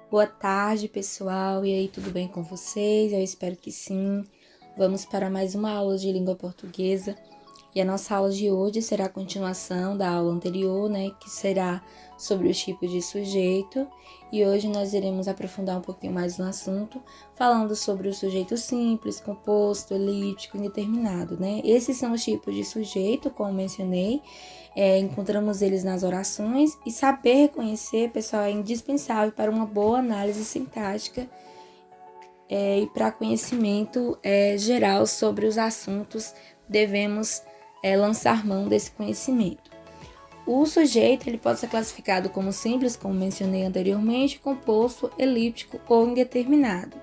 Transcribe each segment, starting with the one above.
Boa tarde, pessoal. E aí, tudo bem com vocês? Eu espero que sim. Vamos para mais uma aula de língua portuguesa. E a nossa aula de hoje será a continuação da aula anterior, né, que será sobre os tipos de sujeito. E hoje nós iremos aprofundar um pouquinho mais no assunto, falando sobre o sujeito simples, composto, elíptico, indeterminado, né? Esses são os tipos de sujeito, como mencionei. Encontramos eles nas orações e saber reconhecer, pessoal, é indispensável para uma boa análise sintática e para conhecimento geral sobre os assuntos, devemos lançar mão desse conhecimento. O sujeito ele pode ser classificado como simples, como mencionei anteriormente, composto, elíptico ou indeterminado.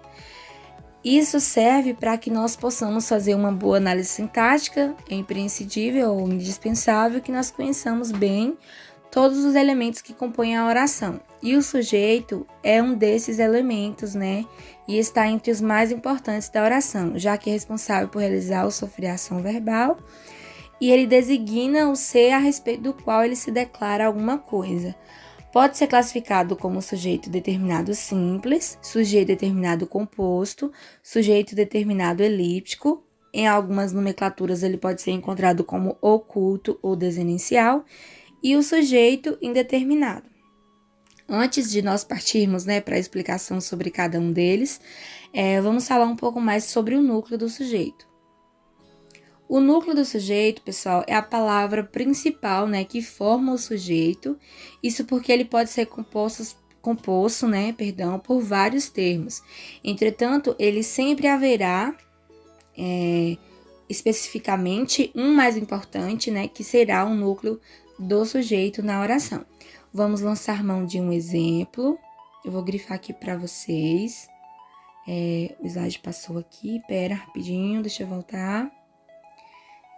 Isso serve para que nós possamos fazer uma boa análise sintática, é imprescindível ou indispensável que nós conheçamos bem todos os elementos que compõem a oração. E o sujeito é um desses elementos, né? E está entre os mais importantes da oração, já que é responsável por realizar ou sofrer a ação verbal, e ele designa o ser a respeito do qual ele se declara alguma coisa. Pode ser classificado como sujeito determinado simples, sujeito determinado composto, sujeito determinado elíptico. Em algumas nomenclaturas ele pode ser encontrado como oculto ou desenencial, e o sujeito indeterminado. Antes de nós partirmos, para a explicação sobre cada um deles, vamos falar um pouco mais sobre o núcleo do sujeito. O núcleo do sujeito, pessoal, é a palavra principal, que forma o sujeito. Isso porque ele pode ser composto, por vários termos. Entretanto, ele sempre haverá especificamente um mais importante, que será o núcleo do sujeito na oração. Vamos lançar mão de um exemplo. Eu vou grifar aqui para vocês. O slide passou aqui. Pera, rapidinho, deixa eu voltar.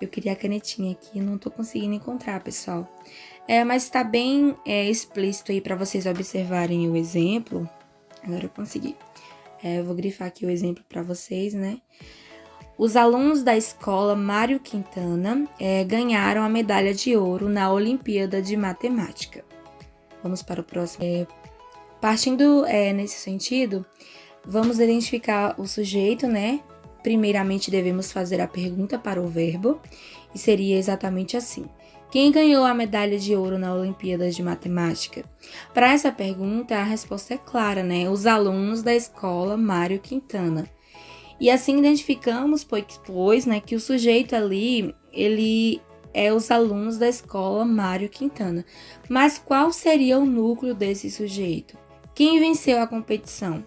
Eu queria a canetinha aqui, não tô conseguindo encontrar, pessoal. Mas tá bem explícito aí para vocês observarem o exemplo. Agora eu consegui. Eu vou grifar aqui o exemplo para vocês, né? Os alunos da escola Mário Quintana ganharam a medalha de ouro na Olimpíada de Matemática. Vamos para o próximo. Partindo nesse sentido, vamos identificar o sujeito, né? Primeiramente, devemos fazer a pergunta para o verbo, e seria exatamente assim. Quem ganhou a medalha de ouro na Olimpíada de Matemática? Para essa pergunta, a resposta é clara, né? Os alunos da escola Mário Quintana. E assim identificamos, pois, que o sujeito ali, ele é os alunos da escola Mário Quintana. Mas qual seria o núcleo desse sujeito? Quem venceu a competição?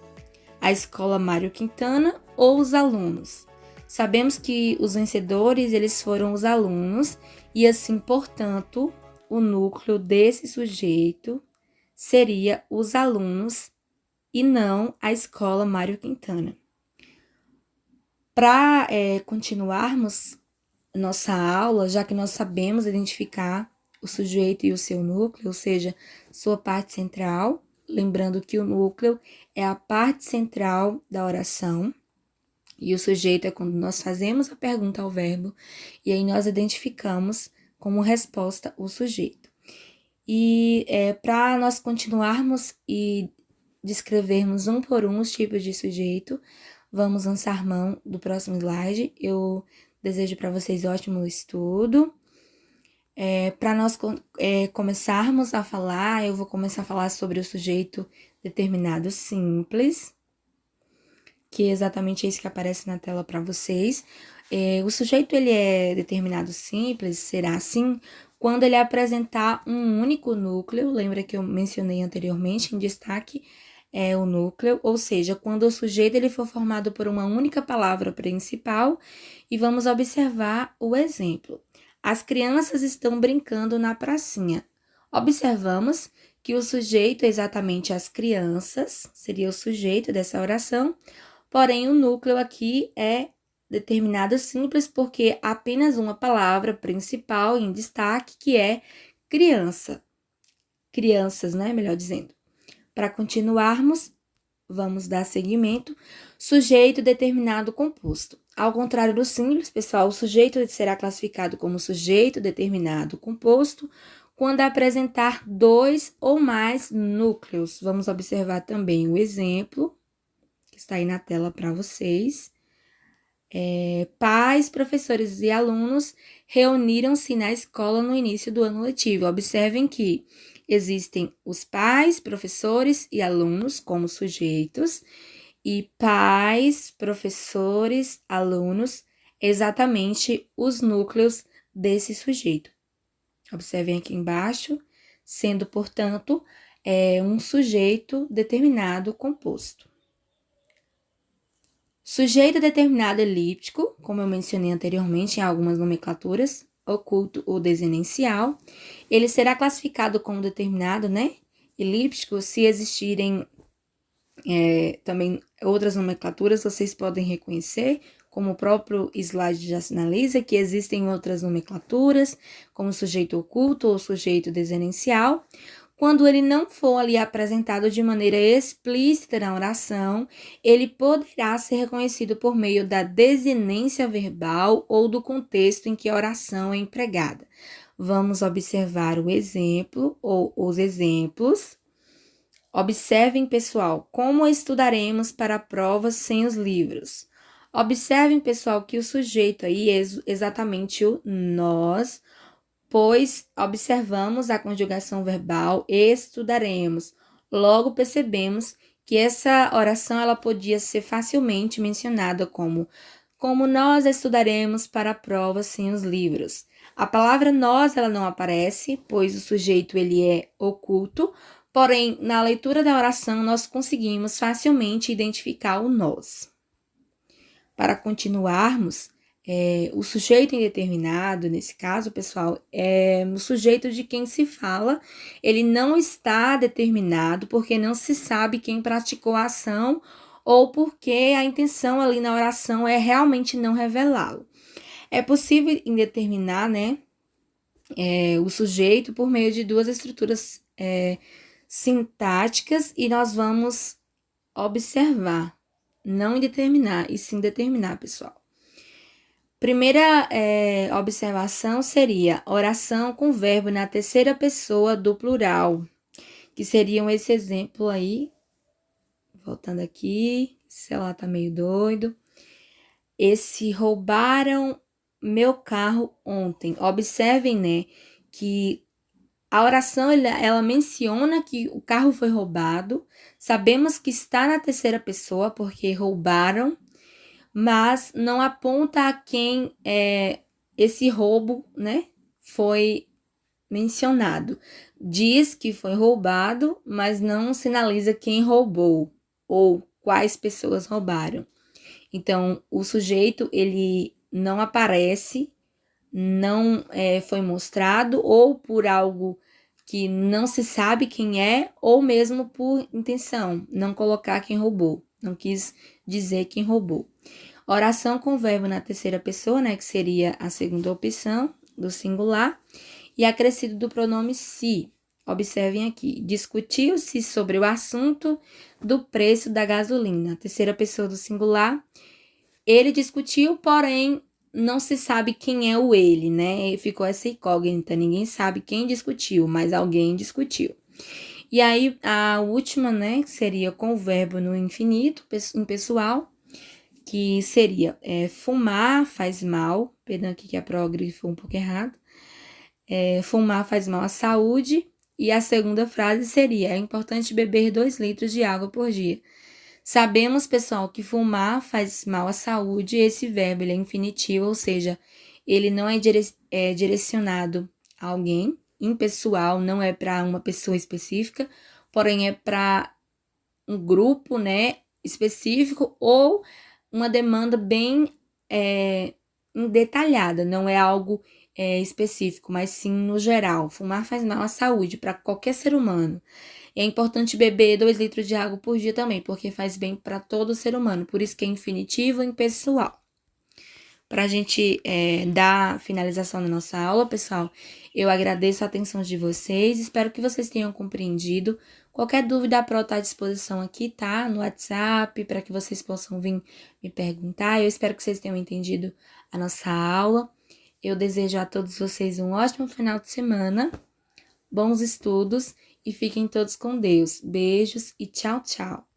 A escola Mário Quintana ou os alunos? Sabemos que os vencedores, eles foram os alunos, e assim, portanto, o núcleo desse sujeito seria os alunos e não a escola Mário Quintana. Para continuarmos nossa aula, já que nós sabemos identificar o sujeito e o seu núcleo, ou seja, sua parte central, lembrando que o núcleo é a parte central da oração, e o sujeito é quando nós fazemos a pergunta ao verbo, e aí nós identificamos como resposta o sujeito. E para nós continuarmos e descrevermos um por um os tipos de sujeito, vamos lançar mão do próximo slide. Eu desejo para vocês ótimo estudo. Para nós começarmos a falar, eu vou começar a falar sobre o sujeito determinado simples, que é exatamente esse que aparece na tela para vocês. O sujeito ele é determinado simples, será assim quando ele apresentar um único núcleo. Lembra que eu mencionei anteriormente em destaque o núcleo, ou seja, quando o sujeito ele for formado por uma única palavra principal. E vamos observar o exemplo. As crianças estão brincando na pracinha. Observamos que o sujeito é exatamente as crianças, seria o sujeito dessa oração, porém o núcleo aqui é determinado simples porque apenas uma palavra principal em destaque, que é criança. Crianças, né? Melhor dizendo. Para continuarmos, vamos dar seguimento. Sujeito determinado composto. Ao contrário do simples, pessoal, o sujeito será classificado como sujeito determinado composto quando apresentar dois ou mais núcleos. Vamos observar também o exemplo, que está aí na tela para vocês. Pais, professores e alunos reuniram-se na escola no início do ano letivo. Observem que existem os pais, professores e alunos como sujeitos, e pais, professores, alunos, exatamente os núcleos desse sujeito. Observem aqui embaixo, sendo, portanto, um sujeito determinado composto. Sujeito determinado elíptico, como eu mencionei anteriormente em algumas nomenclaturas, oculto ou desenencial, ele será classificado como determinado, né, elíptico, se existirem também outras nomenclaturas, vocês podem reconhecer, como o próprio slide já sinaliza, que existem outras nomenclaturas, como sujeito oculto ou sujeito desenencial. Quando ele não for ali apresentado de maneira explícita na oração, ele poderá ser reconhecido por meio da desinência verbal ou do contexto em que a oração é empregada. Vamos observar o exemplo ou os exemplos. Observem, pessoal, como estudaremos para a prova sem os livros. Observem, pessoal, que o sujeito aí é exatamente o nós, pois observamos a conjugação verbal estudaremos. Logo percebemos que essa oração ela podia ser facilmente mencionada como nós estudaremos para a prova sem os livros. A palavra nós ela não aparece, pois o sujeito ele é oculto, porém na leitura da oração nós conseguimos facilmente identificar o nós. Para continuarmos, o sujeito indeterminado, nesse caso, pessoal, é o sujeito de quem se fala, ele não está determinado porque não se sabe quem praticou a ação ou porque a intenção ali na oração é realmente não revelá-lo. É possível indeterminar, né, o sujeito por meio de duas estruturas sintáticas e nós vamos observar, não indeterminar, e sim determinar, pessoal. Primeira observação seria oração com verbo na terceira pessoa do plural, que seriam esse exemplo aí. Voltando aqui, sei lá, tá meio doido. Esse roubaram meu carro ontem. Observem, né, que a oração ela menciona que o carro foi roubado. Sabemos que está na terceira pessoa porque roubaram, mas não aponta a quem esse roubo, né, foi mencionado. Diz que foi roubado, mas não sinaliza quem roubou ou quais pessoas roubaram. Então, o sujeito, ele não aparece, não foi mostrado ou por algo que não se sabe quem é ou mesmo por intenção, não colocar quem roubou, não quis dizer quem roubou. Oração com verbo na terceira pessoa, né, que seria a segunda opção do singular, e acrescido do pronome se. Observem aqui, discutiu-se sobre o assunto do preço da gasolina. Terceira pessoa do singular, ele discutiu, porém não se sabe quem é o ele, né? Ficou essa incógnita, ninguém sabe quem discutiu, mas alguém discutiu. E aí, a última, né, que seria com o verbo no infinito, impessoal, que seria fumar faz mal, perdão aqui que a prog foi um pouco errado, fumar faz mal à saúde, e a segunda frase seria, é importante beber 2 litros de água por dia. Sabemos, pessoal, que fumar faz mal à saúde, e esse verbo ele é infinitivo, ou seja, ele não é direcionado a alguém, impessoal, não é para uma pessoa específica, porém é para um grupo, né, específico ou uma demanda bem detalhada, não é algo específico, mas sim no geral. Fumar faz mal à saúde para qualquer ser humano. E é importante beber 2 litros de água por dia também, porque faz bem para todo ser humano, por isso que é infinitivo e impessoal. Para a gente dar finalização na nossa aula, pessoal, eu agradeço a atenção de vocês, espero que vocês tenham compreendido. Qualquer dúvida, a Pro está à disposição aqui, tá? No WhatsApp, para que vocês possam vir me perguntar. Eu espero que vocês tenham entendido a nossa aula. Eu desejo a todos vocês um ótimo final de semana. Bons estudos e fiquem todos com Deus. Beijos e tchau, tchau.